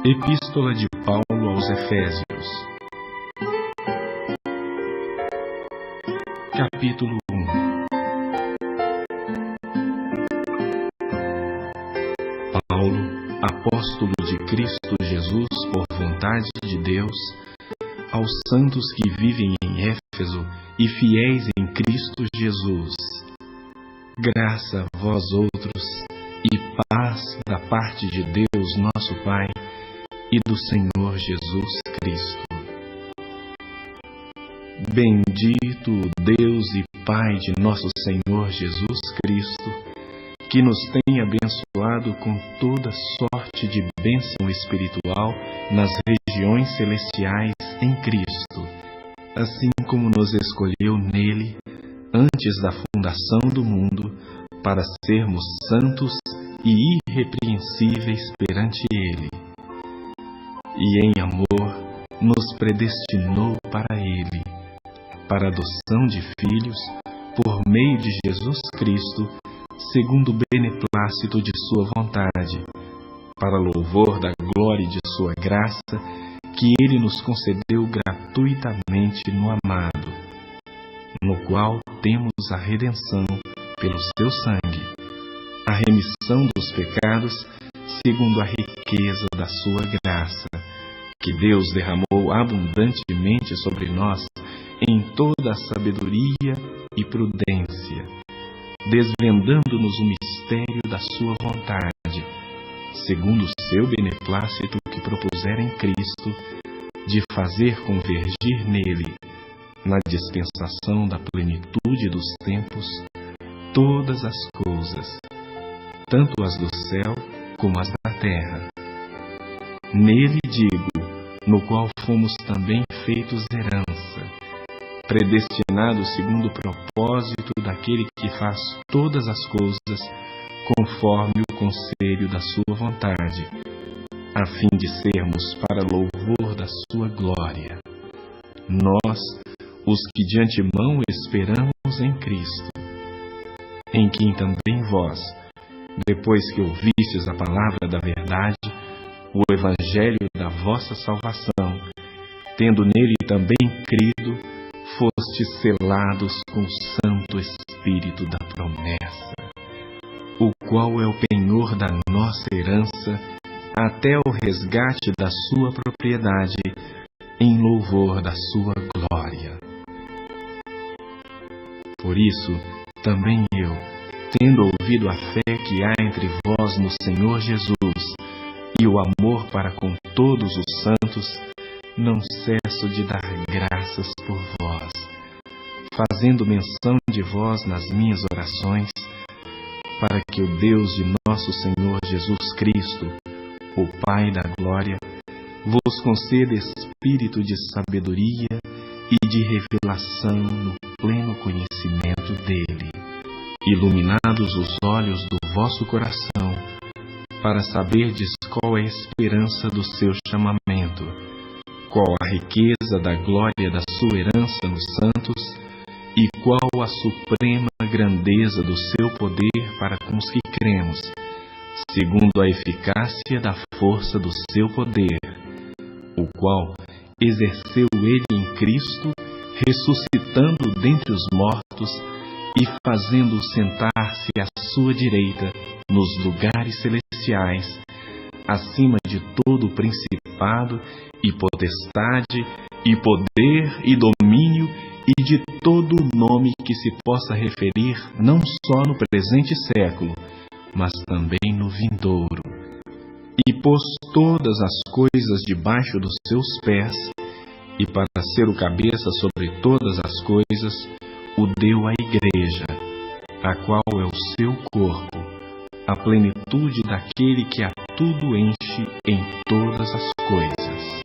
Epístola de Paulo aos Efésios, capítulo 1. Paulo, apóstolo de Cristo Jesus por vontade de Deus, aos santos que vivem em Éfeso e fiéis em Cristo Jesus. Graça a vós outros e paz da parte de Deus nosso Pai e do Senhor Jesus Cristo. Bendito o Deus e Pai de nosso Senhor Jesus Cristo, que nos tem abençoado com toda sorte de bênção espiritual nas regiões celestiais em Cristo, assim como nos escolheu nele antes da fundação do mundo, para sermos santos e irrepreensíveis perante ele. E em amor nos predestinou para ele, para a adoção de filhos, por meio de Jesus Cristo, segundo o beneplácito de sua vontade, para louvor da glória de sua graça, que ele nos concedeu gratuitamente no amado, no qual temos a redenção pelo seu sangue, a remissão dos pecados, segundo a riqueza da sua graça, que Deus derramou abundantemente sobre nós em toda a sabedoria e prudência, desvendando-nos o mistério da sua vontade, segundo o seu beneplácito que propusera em Cristo, de fazer convergir nele, na dispensação da plenitude dos tempos, todas as coisas, tanto as do céu como as da terra. Nele digo, no qual fomos também feitos herança, predestinados segundo o propósito daquele que faz todas as coisas conforme o conselho da sua vontade, a fim de sermos para louvor da sua glória. Nós, os que de antemão esperamos em Cristo, em quem também vós, depois que ouvistes a palavra da verdade, o evangelho da vossa salvação, tendo nele também crido, fostes selados com o Santo Espírito da promessa, o qual é o penhor da nossa herança, até o resgate da sua propriedade, em louvor da sua glória. Por isso, também eu, tendo ouvido a fé que há entre vós no Senhor Jesus, e o amor para com todos os santos, não cesso de dar graças por vós, fazendo menção de vós nas minhas orações, para que o Deus de nosso Senhor Jesus Cristo, o Pai da glória, vos conceda espírito de sabedoria e de revelação no pleno conhecimento dele, iluminados os olhos do vosso coração, para saberdes qual é a esperança do seu chamamento, qual a riqueza da glória da sua herança nos santos, e qual a suprema grandeza do seu poder para com os que cremos, segundo a eficácia da força do seu poder, o qual exerceu ele em Cristo, ressuscitando dentre os mortos e fazendo-o sentar-se à sua direita nos lugares celestiais, acima de todo o principado e potestade e poder e domínio e de todo o nome que se possa referir não só no presente século, mas também no vindouro. E pôs todas as coisas debaixo dos seus pés, e para ser o cabeça sobre todas as coisas, o deu à igreja, a qual é o seu corpo, a plenitude daquele que a tudo enche em todas as coisas.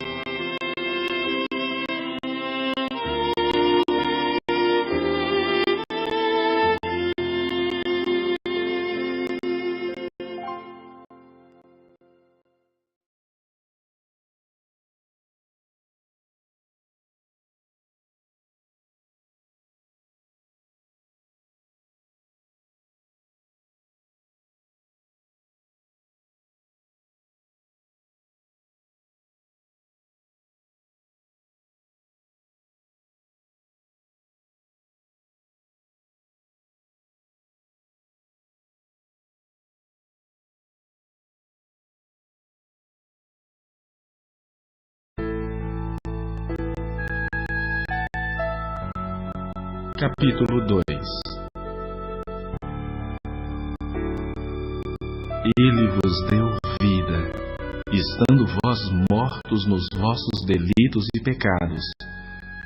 Capítulo 2. Ele vos deu vida, estando vós mortos nos vossos delitos e pecados,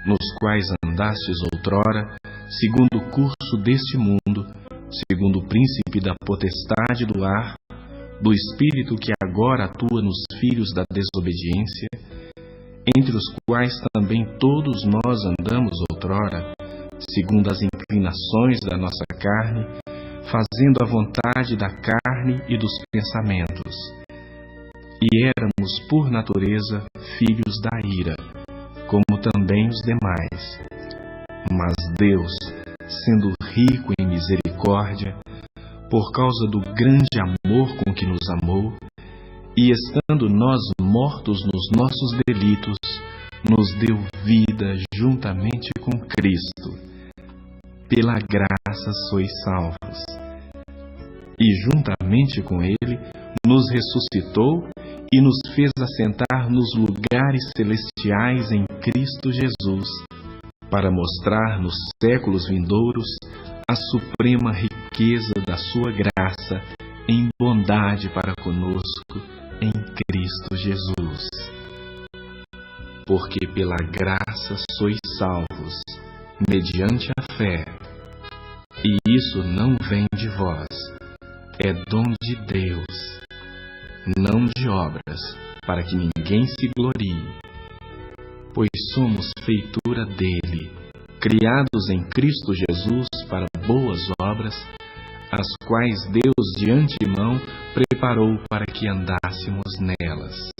nos quais andastes outrora, segundo o curso deste mundo, segundo o príncipe da potestade do ar, do espírito que agora atua nos filhos da desobediência, entre os quais também todos nós andamos outrora, segundo as inclinações da nossa carne, fazendo a vontade da carne e dos pensamentos. E éramos, por natureza, filhos da ira, como também os demais. Mas Deus, sendo rico em misericórdia, por causa do grande amor com que nos amou, e estando nós mortos nos nossos delitos, nos deu vida juntamente com Cristo. Pela graça sois salvos. E juntamente com Ele nos ressuscitou e nos fez assentar nos lugares celestiais em Cristo Jesus, para mostrar nos séculos vindouros a suprema riqueza da sua graça em bondade para conosco em Cristo Jesus. Porque pela graça sois salvos, mediante a fé. E isso não vem de vós, é dom de Deus, não de obras, para que ninguém se glorie. Pois somos feitura dele, criados em Cristo Jesus para boas obras, as quais Deus de antemão preparou para que andássemos nelas.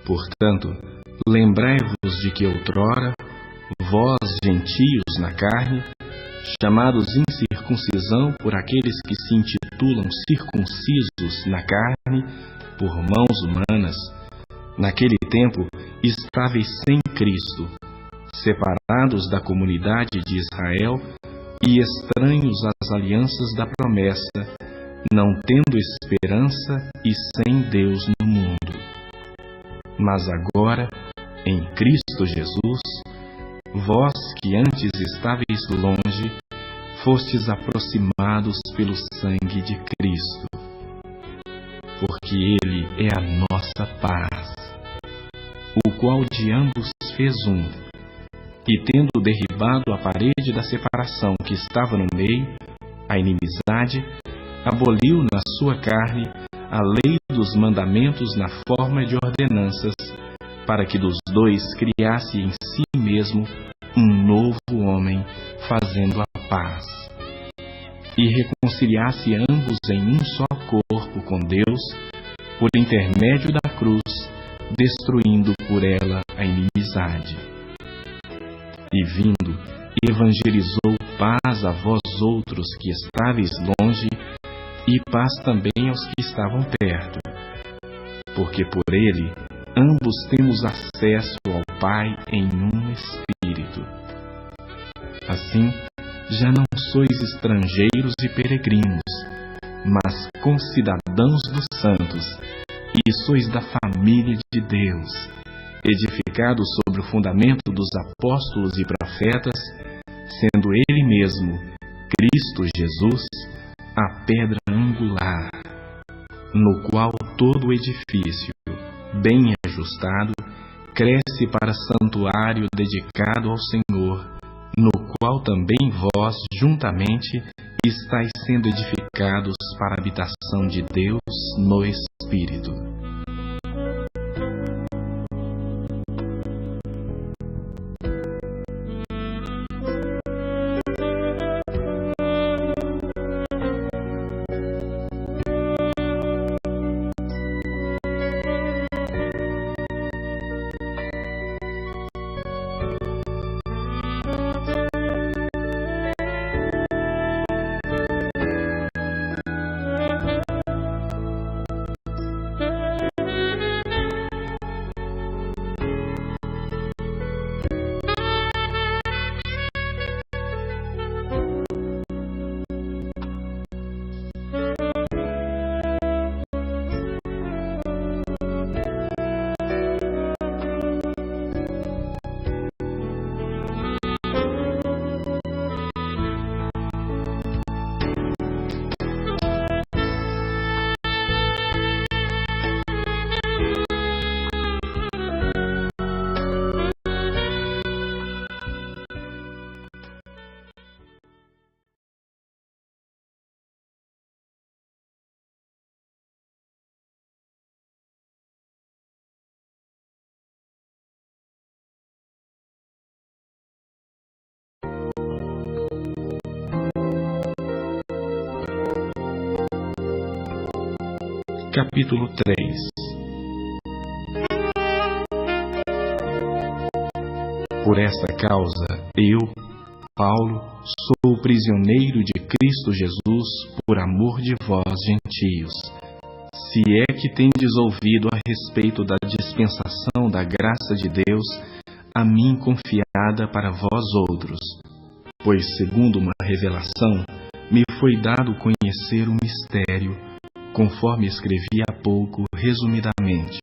Portanto, lembrai-vos de que outrora, vós, gentios na carne, chamados incircuncisão por aqueles que se intitulam circuncisos na carne, por mãos humanas, naquele tempo estáveis sem Cristo, separados da comunidade de Israel e estranhos às alianças da promessa, não tendo esperança e sem Deus no mundo. Mas agora, em Cristo Jesus, vós que antes estáveis longe, fostes aproximados pelo sangue de Cristo, porque Ele é a nossa paz, o qual de ambos fez um, e tendo derribado a parede da separação que estava no meio, a inimizade, aboliu na sua carne a lei dos mandamentos na forma de ordenanças, para que dos dois criasse em si mesmo um novo homem, fazendo a paz, e reconciliasse ambos em um só corpo com Deus, por intermédio da cruz, destruindo por ela a inimizade. E vindo, evangelizou paz a vós outros que estáveis longe, e paz também aos que estavam perto, porque por ele ambos temos acesso ao Pai em um Espírito. Assim, já não sois estrangeiros e peregrinos, mas concidadãos dos santos, e sois da família de Deus, edificados sobre o fundamento dos apóstolos e profetas, sendo Ele mesmo, Cristo Jesus, a pedra angular, no qual todo o edifício, bem ajustado, cresce para santuário dedicado ao Senhor, no qual também vós, juntamente, estáis sendo edificados para a habitação de Deus no Espírito. Capítulo 3. Por esta causa, eu, Paulo, sou prisioneiro de Cristo Jesus por amor de vós, gentios. Se é que tendes ouvido a respeito da dispensação da graça de Deus, a mim confiada para vós outros. Pois, segundo uma revelação, me foi dado conhecer o mistério, conforme escrevi há pouco, resumidamente.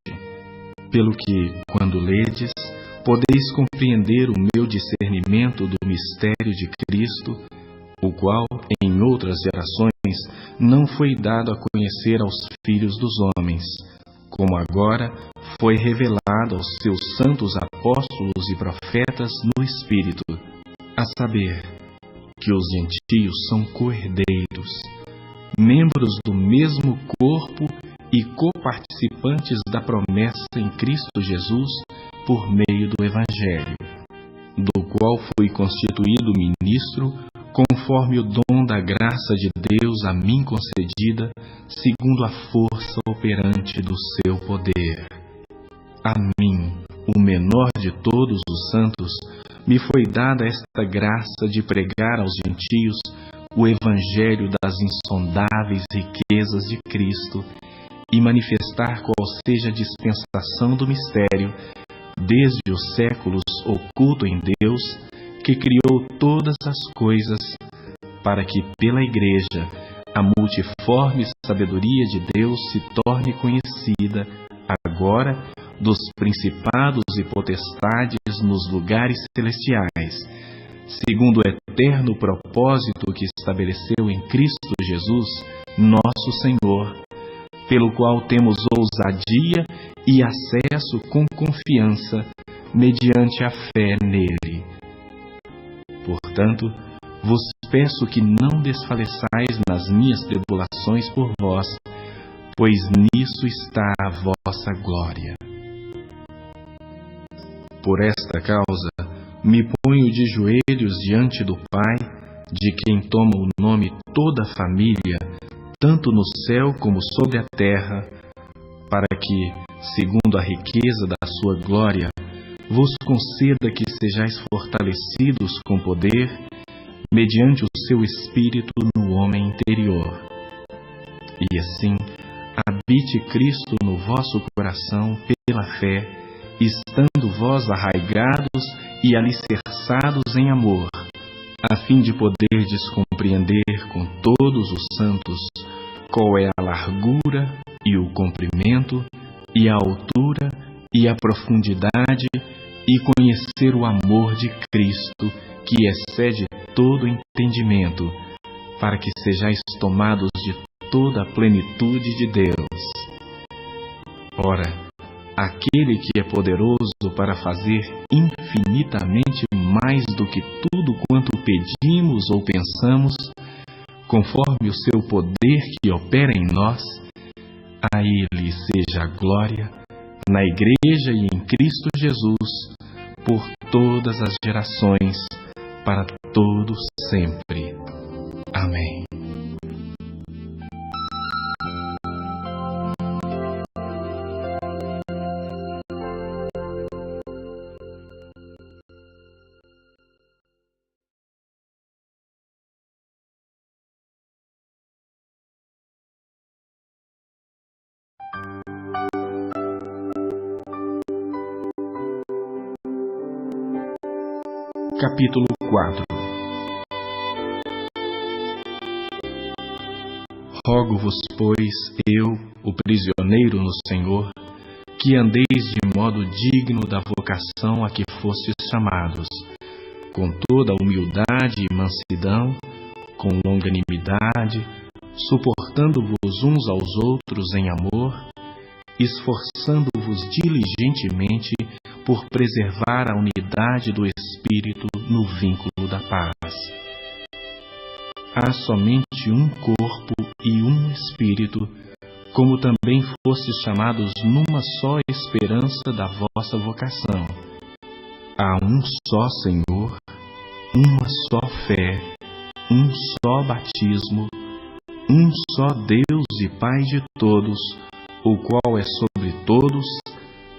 Pelo que, quando ledes, podeis compreender o meu discernimento do mistério de Cristo, o qual, em outras gerações, não foi dado a conhecer aos filhos dos homens, como agora foi revelado aos seus santos apóstolos e profetas no Espírito, a saber, que os gentios são co-herdeiros, membros do mesmo corpo e coparticipantes da promessa em Cristo Jesus por meio do Evangelho, do qual fui constituído ministro, conforme o dom da graça de Deus a mim concedida, segundo a força operante do seu poder. A mim, o menor de todos os santos, me foi dada esta graça de pregar aos gentios o Evangelho das insondáveis riquezas de Cristo e manifestar qual seja a dispensação do mistério, desde os séculos oculto em Deus, que criou todas as coisas, para que pela Igreja a multiforme sabedoria de Deus se torne conhecida, agora, dos principados e potestades nos lugares celestiais, segundo o eterno propósito que estabeleceu em Cristo Jesus, nosso Senhor, pelo qual temos ousadia e acesso com confiança, mediante a fé nele. Portanto, vos peço que não desfaleçais nas minhas tribulações por vós, pois nisso está a vossa glória. Por esta causa, me ponho de joelhos diante do Pai, de quem toma o nome toda a família, tanto no céu como sobre a terra, para que, segundo a riqueza da sua glória, vos conceda que sejais fortalecidos com poder, mediante o seu Espírito no homem interior. E assim, habite Cristo no vosso coração pela fé, estando vós arraigados e alicerçados em amor, a fim de poderdes compreender com todos os santos qual é a largura e o comprimento e a altura e a profundidade, e conhecer o amor de Cristo, que excede todo entendimento, para que sejais tomados de toda a plenitude de Deus. Ora, aquele que é poderoso para fazer infinitamente mais do que tudo quanto pedimos ou pensamos, conforme o seu poder que opera em nós, a ele seja a glória, na Igreja e em Cristo Jesus, por todas as gerações, para todos sempre. Amém. Capítulo 4. Rogo-vos, pois, eu, o prisioneiro no Senhor, que andeis de modo digno da vocação a que fostes chamados, com toda humildade e mansidão, com longanimidade, suportando-vos uns aos outros em amor, esforçando-vos diligentemente por preservar a unidade do Espírito no vínculo da paz. Há somente um corpo e um Espírito, como também fostes chamados numa só esperança da vossa vocação. Há um só Senhor, uma só fé, um só batismo, um só Deus e Pai de todos, o qual é sobre todos,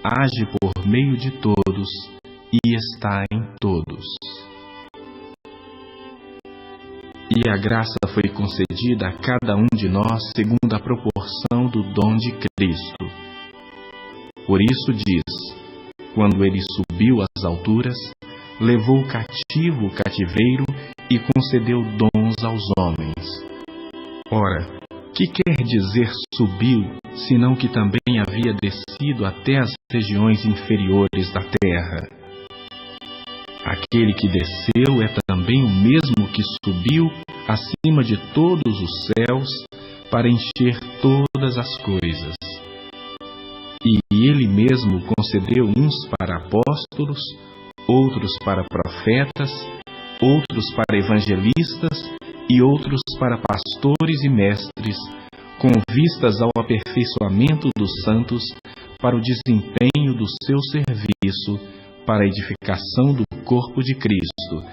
age por meio de todos e está em todos. E a graça foi concedida a cada um de nós segundo a proporção do dom de Cristo. Por isso diz: quando ele subiu às alturas, levou cativo o cativeiro e concedeu dons aos homens. Ora, que quer dizer subiu, senão que também havia descido até as regiões inferiores da terra? Aquele que desceu é também o mesmo que subiu acima de todos os céus para encher todas as coisas. E ele mesmo concedeu uns para apóstolos, outros para profetas, outros para evangelistas e outros para pastores e mestres, com vistas ao aperfeiçoamento dos santos, para o desempenho do seu serviço, para a edificação do corpo de Cristo,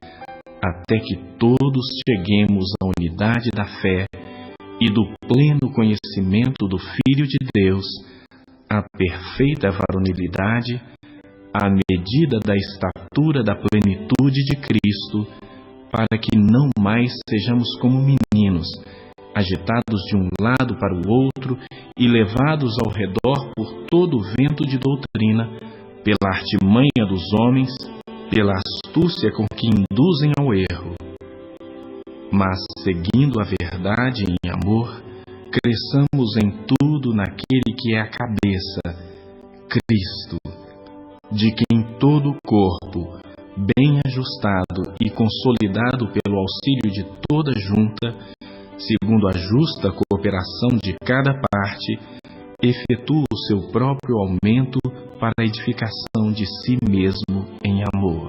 até que todos cheguemos à unidade da fé e do pleno conhecimento do Filho de Deus, à perfeita varonilidade, à medida da estatura da plenitude de Cristo, para que não mais sejamos como meninos, agitados de um lado para o outro e levados ao redor por todo o vento de doutrina, pela artimanha dos homens, pela astúcia com que induzem ao erro. Mas, seguindo a verdade em amor, cresçamos em tudo naquele que é a cabeça, Cristo, de quem todo o corpo, bem ajustado e consolidado pelo auxílio de toda junta, segundo a justa cooperação de cada parte, efetua o seu próprio aumento para a edificação de si mesmo em amor.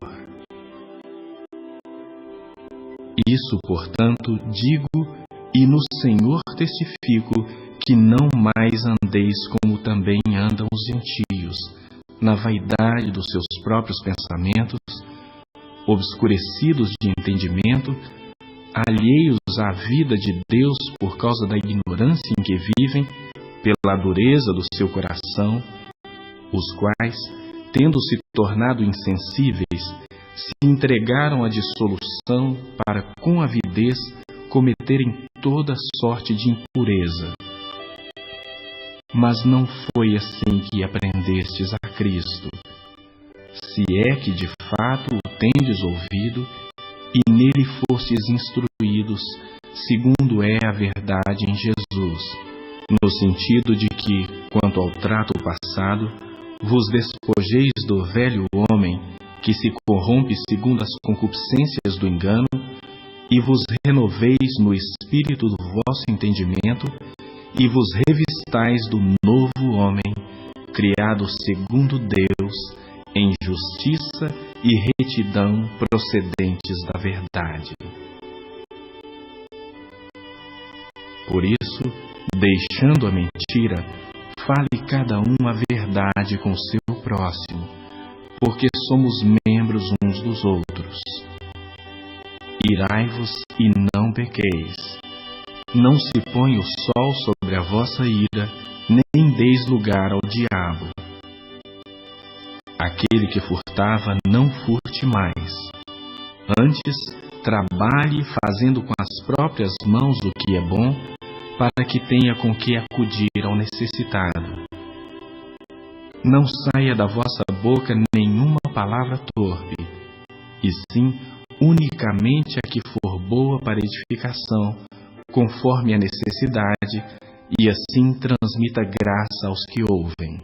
Isso, portanto, digo e no Senhor testifico que não mais andeis como também andam os gentios, na vaidade dos seus próprios pensamentos, obscurecidos de entendimento, alheios à vida de Deus por causa da ignorância em que vivem, pela dureza do seu coração, os quais, tendo se tornado insensíveis, se entregaram à dissolução para, com avidez, cometerem toda sorte de impureza. Mas não foi assim que aprendestes a Cristo, se é que de fato o tendes ouvido e nele fostes instruídos, segundo é a verdade em Jesus, no sentido de que, quanto ao trato passado, vos despojeis do velho homem, que se corrompe segundo as concupiscências do engano, e vos renoveis no espírito do vosso entendimento, e vos revistais do novo homem, criado segundo Deus, em justiça e retidão procedentes da verdade. Por isso, deixando a mentira, fale cada um a verdade com o seu próximo, porque somos membros uns dos outros. Irai-vos e não pequeis. Não se põe o sol sobre a vossa ira, nem deis lugar ao diabo. Aquele que furtava, não furte mais. Antes, trabalhe fazendo com as próprias mãos o que é bom, para que tenha com que acudir ao necessitado. Não saia da vossa boca nenhuma palavra torpe, e sim unicamente a que for boa para edificação, conforme a necessidade, e assim transmita graça aos que ouvem.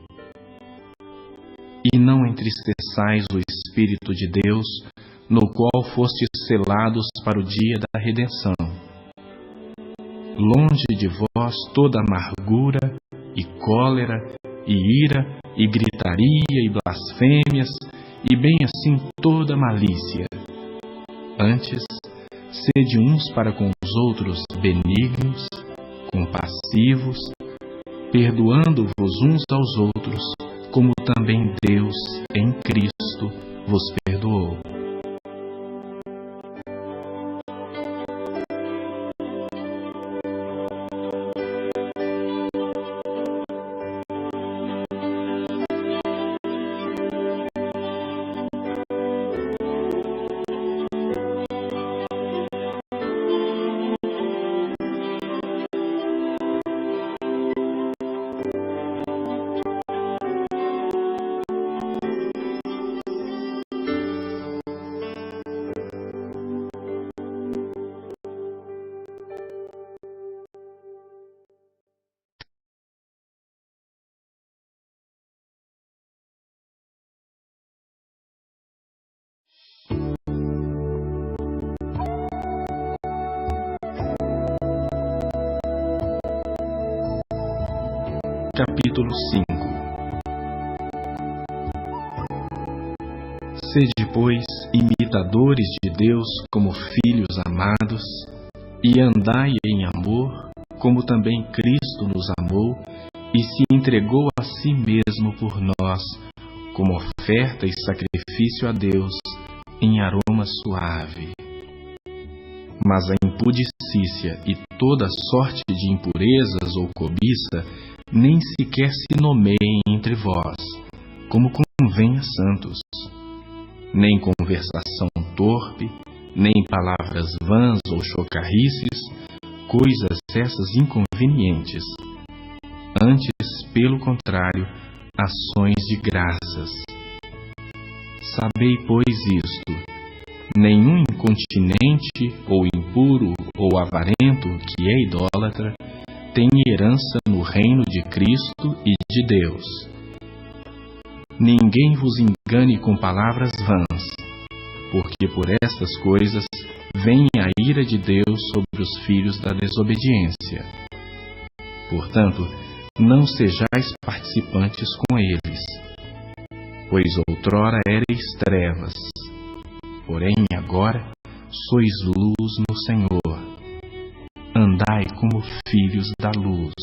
E não entristeçais o Espírito de Deus, no qual fostes selados para o dia da redenção. Longe de vós toda amargura, e cólera, e ira, e gritaria, e blasfêmias, e bem assim toda malícia. Antes, sede uns para com os outros benignos, compassivos, perdoando-vos uns aos outros, como também Deus, em Cristo, vos perdoou. capítulo 5. Sede, pois, imitadores de Deus como filhos amados, e andai em amor, como também Cristo nos amou e se entregou a si mesmo por nós, como oferta e sacrifício a Deus, em aroma suave. Mas a impudicícia e toda sorte de impurezas ou cobiça nem sequer se nomeiem entre vós, como convém a santos. Nem conversação torpe, nem palavras vãs ou chocarrices, coisas essas inconvenientes. Antes, pelo contrário, ações de graças. Sabei, pois, isto: nenhum incontinente, ou impuro, ou avarento, que é idólatra, tem herança no reino de Cristo e de Deus. Ninguém vos engane com palavras vãs, porque por estas coisas vem a ira de Deus sobre os filhos da desobediência. Portanto, não sejais participantes com eles, pois outrora erais trevas, porém agora sois luz no Senhor. Andai como filhos da luz,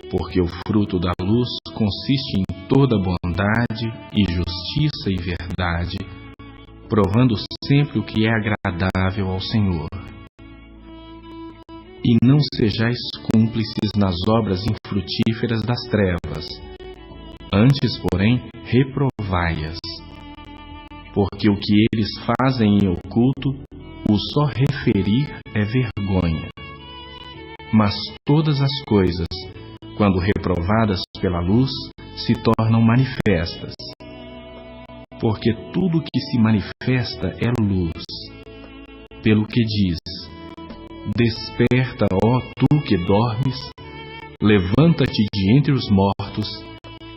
porque o fruto da luz consiste em toda bondade e justiça e verdade, provando sempre o que é agradável ao Senhor. E não sejais cúmplices nas obras infrutíferas das trevas, antes, porém, reprovai-as, porque o que eles fazem em oculto, o só referir é vergonha. Mas todas as coisas, quando reprovadas pela luz, se tornam manifestas. Porque tudo que se manifesta é luz. Pelo que diz: desperta, ó tu que dormes, levanta-te de entre os mortos,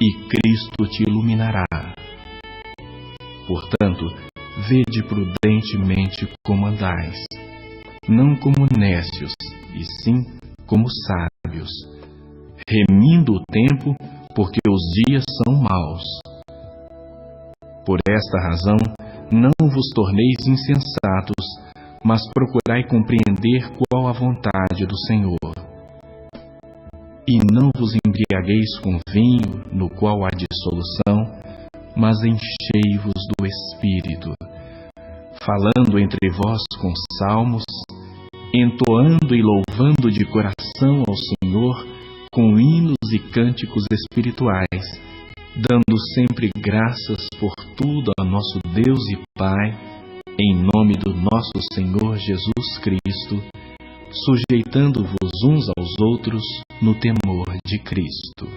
e Cristo te iluminará. Portanto, vede prudentemente como andais, não como nécios, e sim como sábios, remindo o tempo, porque os dias são maus. Por esta razão, não vos torneis insensatos, mas procurai compreender qual a vontade do Senhor. E não vos embriagueis com vinho, no qual há dissolução, mas enchei-vos do Espírito, falando entre vós com salmos, entoando e louvando de coração ao Senhor com hinos e cânticos espirituais, dando sempre graças por tudo a nosso Deus e Pai, em nome do nosso Senhor Jesus Cristo, sujeitando-vos uns aos outros no temor de Cristo.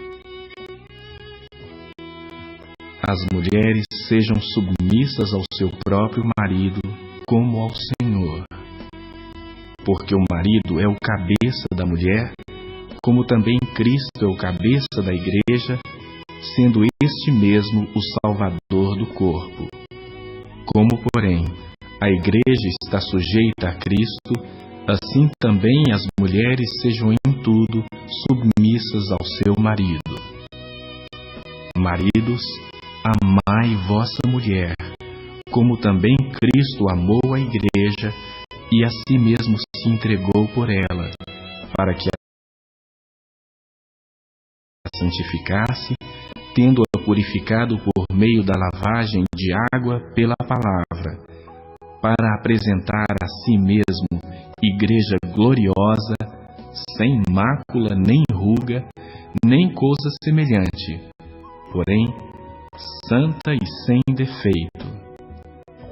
As mulheres sejam submissas ao seu próprio marido, como ao Senhor. Porque o marido é o cabeça da mulher, como também Cristo é o cabeça da igreja, sendo este mesmo o Salvador do corpo. Como, porém, a igreja está sujeita a Cristo, assim também as mulheres sejam em tudo submissas ao seu marido. Maridos, amai vossa mulher, como também Cristo amou a igreja e a si mesmo se entregou por ela, para que a santificasse, tendo-a purificado por meio da lavagem de água pela palavra, para apresentar a si mesmo igreja gloriosa, sem mácula nem ruga, nem coisa semelhante, porém santa e sem defeito.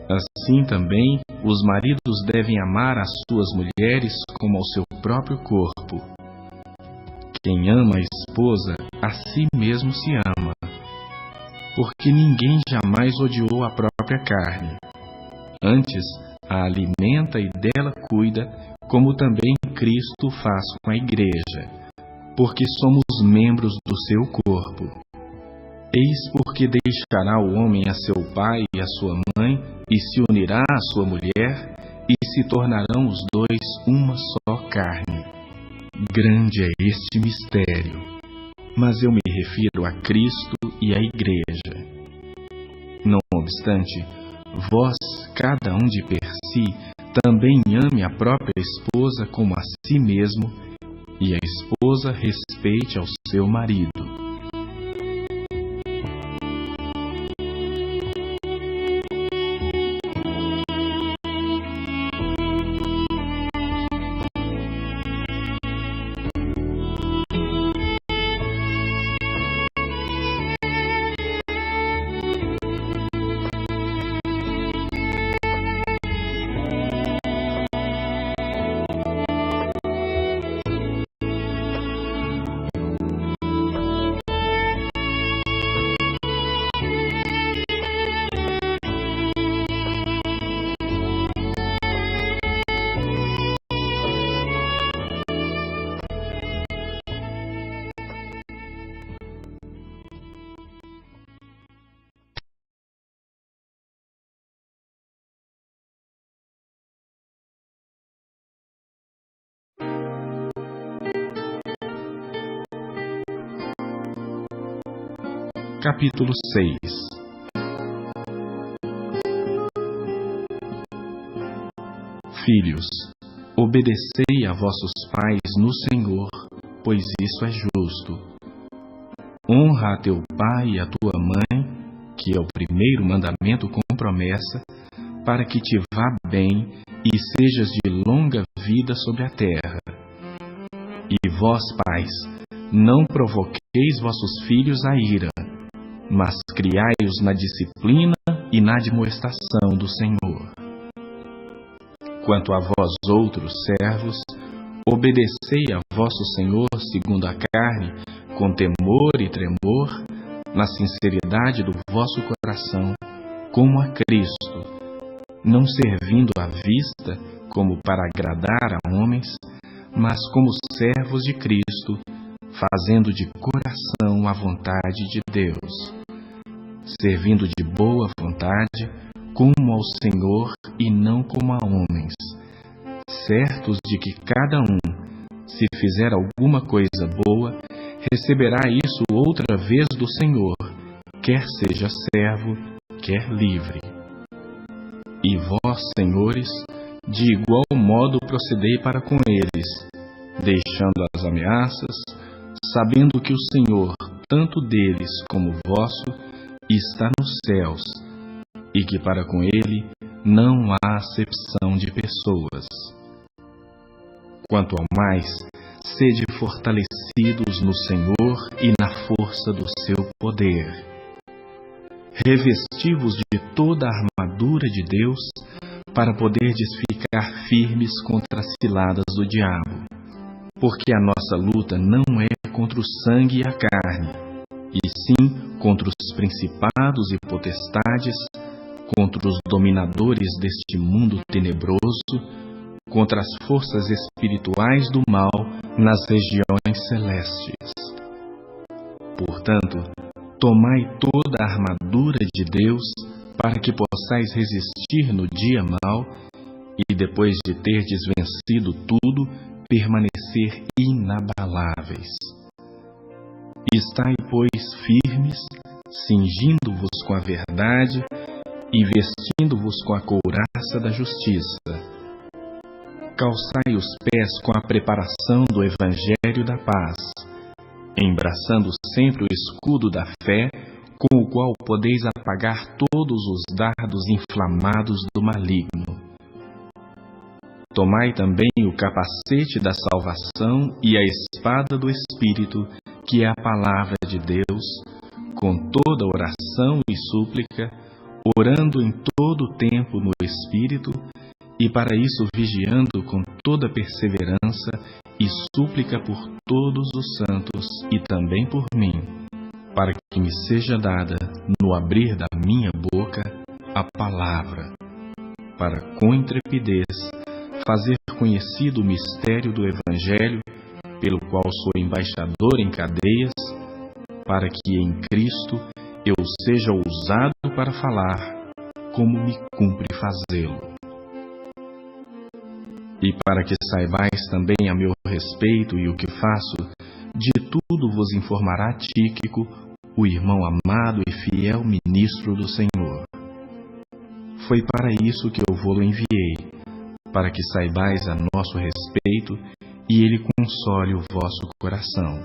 Assim também, os maridos devem amar as suas mulheres como ao seu próprio corpo. Quem ama a esposa, a si mesmo se ama, porque ninguém jamais odiou a própria carne. Antes, a alimenta e dela cuida, como também Cristo faz com a igreja, porque somos membros do seu corpo. Eis porque deixará o homem a seu pai e a sua mãe, e se unirá à sua mulher, e se tornarão os dois uma só carne. Grande é este mistério. mas eu me refiro a Cristo e à Igreja. Não obstante, vós, cada um de per si, também ame a própria esposa como a si mesmo, e a esposa respeite ao seu marido. Capítulo 6. Filhos, obedecei a vossos pais no Senhor, pois isso é justo. Honra a teu pai e a tua mãe, que é o primeiro mandamento com promessa, para que te vá bem e sejas de longa vida sobre a terra. E vós, pais, não provoqueis vossos filhos a ira, mas criai-os na disciplina e na admoestação do Senhor. Quanto a vós outros servos, obedecei a vosso Senhor segundo a carne, com temor e tremor, na sinceridade do vosso coração, como a Cristo, não servindo à vista como para agradar a homens, mas como servos de Cristo, fazendo de coração a vontade de Deus, servindo de boa vontade, como ao Senhor e não como a homens, certos de que cada um, se fizer alguma coisa boa, receberá isso outra vez do Senhor, quer seja servo, quer livre. E vós, senhores, de igual modo procedei para com eles, deixando as ameaças, sabendo que o Senhor, tanto deles como vosso, está nos céus, e que para com ele não há acepção de pessoas. Quanto ao mais, sede fortalecidos no Senhor e na força do seu poder. Revesti-vos de toda a armadura de Deus, para poderdes ficar firmes contra as ciladas do diabo. Porque a nossa luta não é contra o sangue e a carne, e sim contra os principados e potestades, contra os dominadores deste mundo tenebroso, contra as forças espirituais do mal nas regiões celestes. Portanto, tomai toda a armadura de Deus, para que possais resistir no dia mau, e depois de terdes vencido tudo, permanecer inabaláveis. Estai, pois, firmes, cingindo-vos com a verdade e vestindo-vos com a couraça da justiça. Calçai os pés com a preparação do Evangelho da paz, embraçando sempre o escudo da fé, com o qual podeis apagar todos os dardos inflamados do maligno. Tomai também o capacete da salvação e a espada do Espírito, que é a palavra de Deus, com toda oração e súplica, orando em todo o tempo no Espírito, e para isso vigiando com toda perseverança e súplica por todos os santos e também por mim, para que me seja dada, no abrir da minha boca, a palavra, para com intrepidez fazer conhecido o mistério do Evangelho, pelo qual sou embaixador em cadeias, para que em Cristo eu seja ousado para falar, como me cumpre fazê-lo. E para que saibais também a meu respeito e o que faço, De tudo vos informará Tíquico, o irmão amado e fiel ministro do Senhor. Foi para isso que eu vou-lo enviei, para que saibais a nosso respeito e ele console o vosso coração.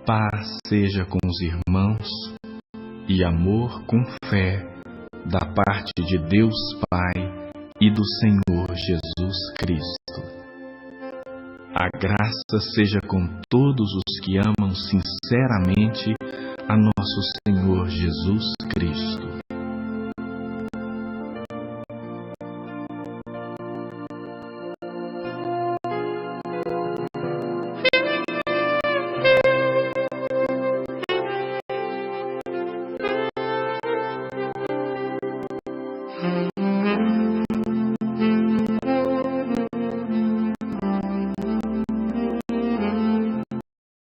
Paz seja com os irmãos e amor com fé da parte de Deus Pai e do Senhor Jesus Cristo. A graça seja com todos os que amam sinceramente a nosso Senhor Jesus Cristo.